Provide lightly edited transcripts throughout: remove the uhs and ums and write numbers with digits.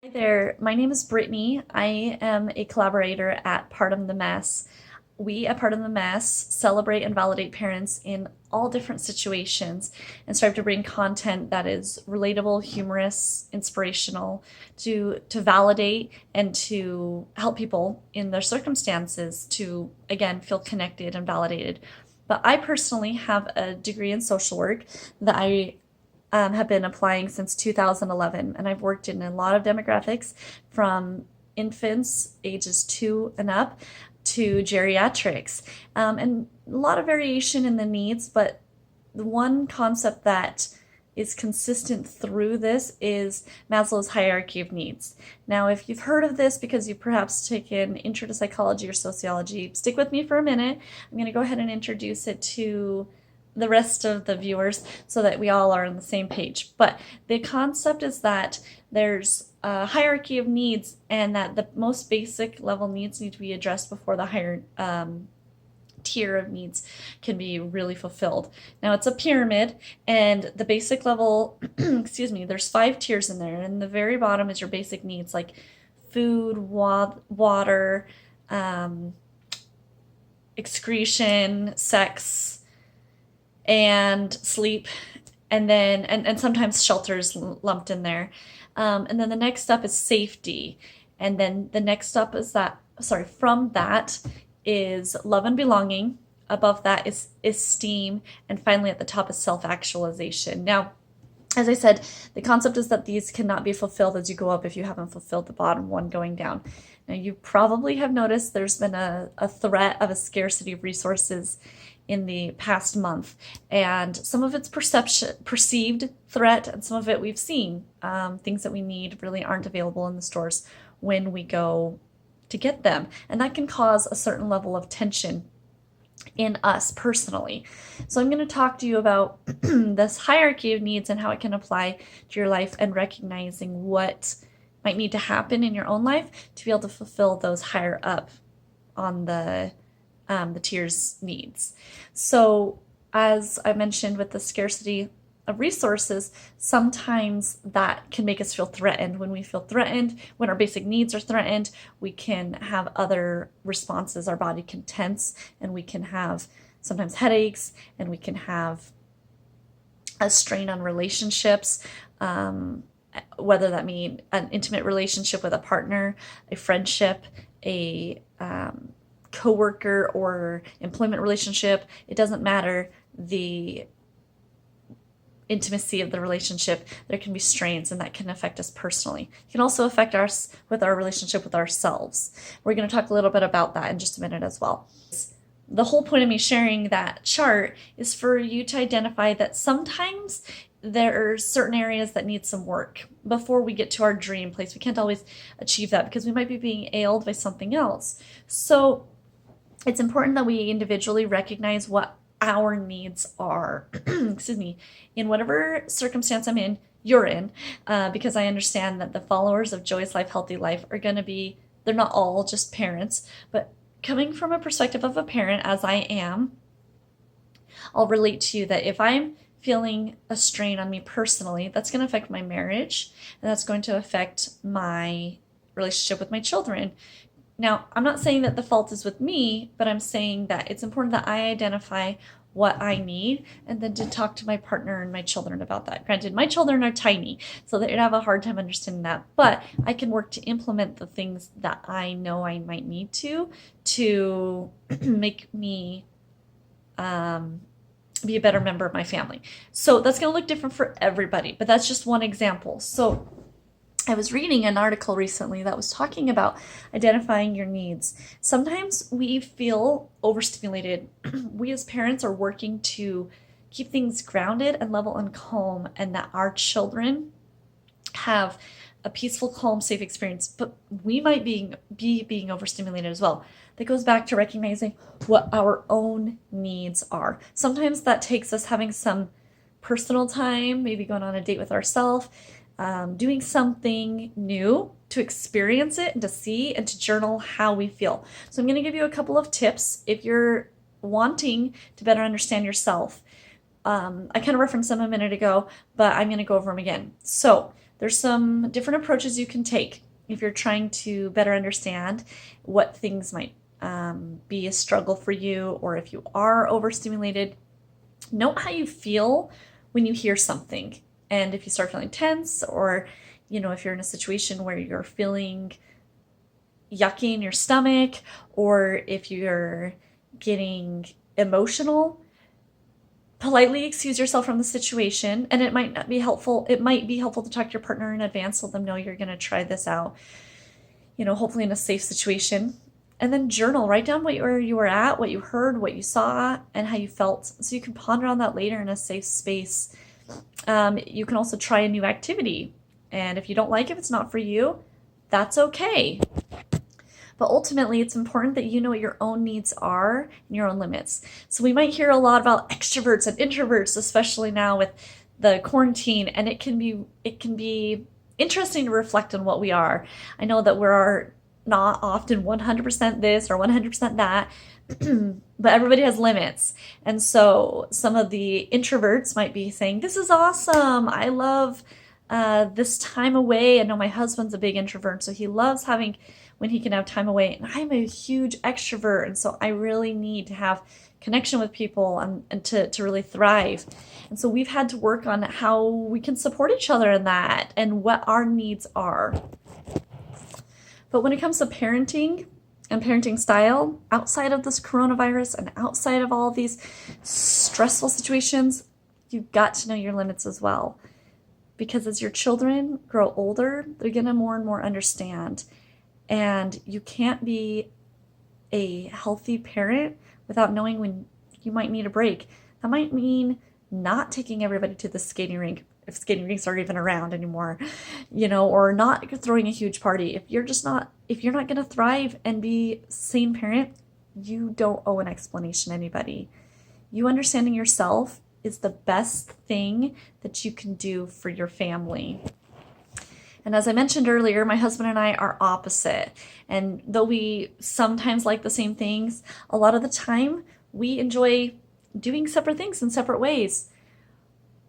Hi there, my name is Brittany. I am a collaborator at Pardon the Mess. We at Pardon the Mess celebrate and validate parents in all different situations and strive to bring content that is relatable, humorous, inspirational to validate and to help people in their circumstances to again feel connected and validated. But I personally have a degree in social work that I have been applying since 2011, and I've worked in a lot of demographics from infants ages 2 and up to geriatrics, and a lot of variation in the needs. But the one concept that is consistent through this is Maslow's hierarchy of needs. Now, if you've heard of this because you've perhaps taken intro to psychology or sociology, stick with me for a minute. I'm going to go ahead and introduce it to the rest of the viewers so that we all are on the same page. But the concept is that there's a hierarchy of needs, and that the most basic level needs need to be addressed before the higher tier of needs can be really fulfilled. Now, it's a pyramid, and the basic level, excuse me, there's 5 tiers in there, and the very bottom is your basic needs like food, water, excretion, sex, and sleep, and then and sometimes shelters lumped in there. And then the next up is safety, and then the next up is from that is love and belonging. Above that is esteem, and finally at the top is self-actualization. Now, as I said, the concept is that these cannot be fulfilled as you go up if you haven't fulfilled the bottom one going down. Now, you probably have noticed there's been a threat of a scarcity of resources in the past month, and some of it's perceived threat, and some of it we've seen. Things that we need really aren't available in the stores when we go to get them, and that can cause a certain level of tension in us personally. So I'm going to talk to you about this hierarchy of needs and how it can apply to your life, and recognizing what might need to happen in your own life to be able to fulfill those higher up on the tiers needs. So as I mentioned, with the scarcity of resources, sometimes that can make us feel threatened. When we feel threatened, when our basic needs are threatened, we can have other responses. Our body can tense, and we can have sometimes headaches, and we can have a strain on relationships, whether that mean an intimate relationship with a partner, a friendship, a coworker, or employment relationship. It doesn't matter the intimacy of the relationship. There can be strains, and that can affect us personally. It can also affect us with our relationship with ourselves. We're going to talk a little bit about that in just a minute as well. The whole point of me sharing that chart is for you to identify that sometimes there are certain areas that need some work before we get to our dream place. We can't always achieve that because we might be being ailed by something else. So it's important that we individually recognize what our needs are, excuse me, in whatever circumstance you're in, because I understand that the followers of Joyous Life, Healthy Life are going to be, they're not all just parents, but coming from a perspective of a parent, as I am, I'll relate to you that if I'm feeling a strain on me personally, that's going to affect my marriage, and that's going to affect my relationship with my children. Now, I'm not saying that the fault is with me, but I'm saying that it's important that I identify what I need, and then to talk to my partner and my children about that. Granted, my children are tiny, so they'd have a hard time understanding that, but I can work to implement the things that I know I might need to make me be a better member of my family. So that's going to look different for everybody, but that's just one example. So I was reading an article recently that was talking about identifying your needs. Sometimes we feel overstimulated. We as parents are working to keep things grounded and level and calm, and that our children have a peaceful, calm, safe experience, but we might be being overstimulated as well. That goes back to recognizing what our own needs are. Sometimes that takes us having some personal time, maybe going on a date with ourselves, doing something new to experience it and to see and to journal how we feel. So I'm going to give you a couple of tips if you're wanting to better understand yourself. I kind of referenced them a minute ago, but I'm going to go over them again. So There's some different approaches you can take if you're trying to better understand what things might be a struggle for you, or if you are overstimulated. Note how you feel when you hear something. And if you start feeling tense, or if you're in a situation where you're feeling yucky in your stomach, or if you're getting emotional, politely excuse yourself from the situation. And it might not be helpful. It might be helpful to talk to your partner in advance, let them know you're going to try this out, hopefully in a safe situation. And then journal, write down where you were at, what you heard, what you saw, and how you felt, so you can ponder on that later in a safe space. You can also try a new activity. And if you don't like it, if it's not for you, that's okay. But ultimately, it's important that you know what your own needs are and your own limits. So we might hear a lot about extroverts and introverts, especially now with the quarantine, and it can be interesting to reflect on what we are. I know that we're not often 100% this or 100% that, but everybody has limits. And so some of the introverts might be saying, this is awesome. I love this time away. I know my husband's a big introvert, so he loves having when he can have time away. And I'm a huge extrovert, and so I really need to have connection with people and to really thrive. And so we've had to work on how we can support each other in that and what our needs are. But when it comes to parenting and parenting style, outside of this coronavirus and outside of all of these stressful situations, you've got to know your limits as well. Because as your children grow older, they're going to more and more understand. And you can't be a healthy parent without knowing when you might need a break. That might mean not taking everybody to the skating rink, if skating rinks are even around anymore, or not throwing a huge party. If you're not going to thrive and be a sane parent, you don't owe an explanation to anybody. You understanding yourself is the best thing that you can do for your family. And as I mentioned earlier, my husband and I are opposite. And though we sometimes like the same things, a lot of the time we enjoy doing separate things in separate ways.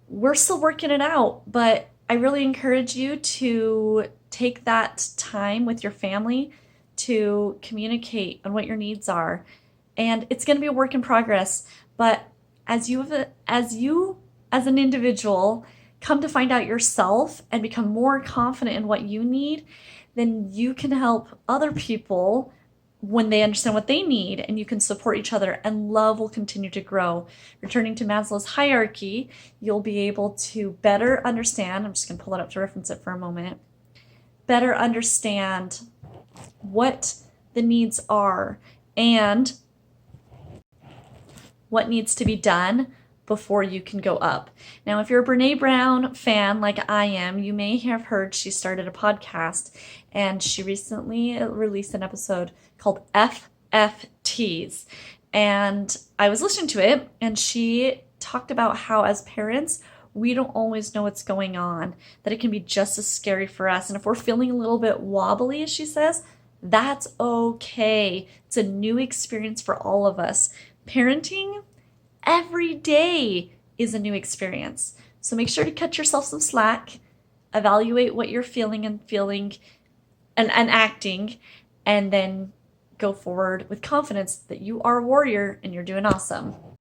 We're still working it out, but I really encourage you to take that time with your family to communicate on what your needs are. And it's going to be a work in progress, but as you as an individual come to find out yourself and become more confident in what you need, then you can help other people when they understand what they need, and you can support each other, and love will continue to grow. Returning to Maslow's hierarchy, you'll be able to better understand, I'm just going to pull it up to reference it for a moment, better understand what the needs are and what needs to be done before you can go up. Now, if you're a Brene Brown fan like I am, you may have heard she started a podcast, and she recently released an episode called FFTs. And I was listening to it, and she talked about how as parents, we don't always know what's going on, that it can be just as scary for us. And if we're feeling a little bit wobbly, as she says, that's okay. It's a new experience for all of us. Parenting every day is a new experience. So make sure to cut yourself some slack, evaluate what you're feeling and acting, and then go forward with confidence that you are a warrior and you're doing awesome.